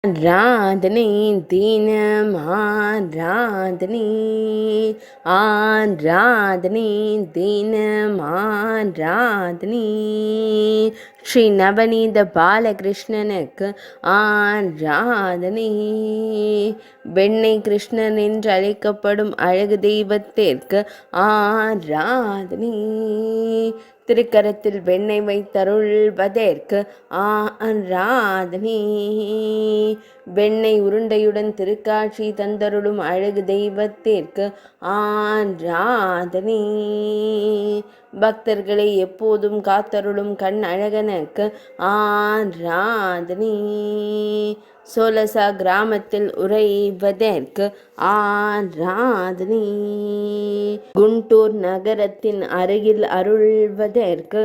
ஆராதனை தினம் ஆராதனை ஆராதனை தினம் ஆராதனை ஸ்ரீ நவநீத பாலகிருஷ்ணனுக்கு ஆராதனை வெண்ணெய் கிருஷ்ணன் என்று அழைக்கப்படும் அழகு தெய்வத்திற்கு ஆராதனை திருக்கரத்தில் வெண்ணெய் வைத்தருள்வதற்கு ஆராதனை வெண்ணெய் உருண்டையுடன் திருக்காட்சி தந்தருளும் அழகு தெய்வத்திற்கு ஆராதனை பக்தர்களை எப்போதும் காத்தருளும் கண் அழகனுக்கு ஆராதனை சோலசா கிராமத்தில் உறைவதற்கு ஆராதனை குண்டூர் நகரத்தின் அருகில் அருள்வதற்கு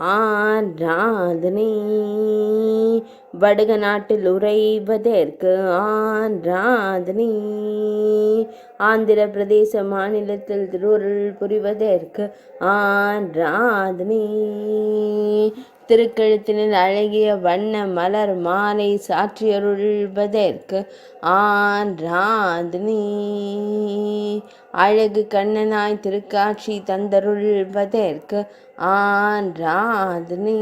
ஆராதனை வடக நாட்டில் உறைவதற்கு ஆராதனை ஆந்திர பிரதேச மாநிலத்தில் திருவருள் புரிவதற்கு ஆராதனை திருக்கழுத்தினில் அழகிய வண்ண மலர் மாலை சாற்றியருள்வதற்கு ஆராதனை அழகு கண்ணனாய் திருக்காட்சி தந்தருள்வதற்கு ஆராதனை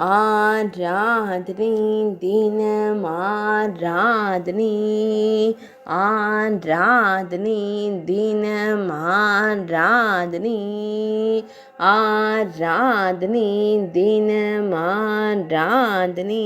ஆராதனை தினம் ஆராதனை ஆராதனை தினம் ஆராதனை ஆராதனை தினம் ஆராதனை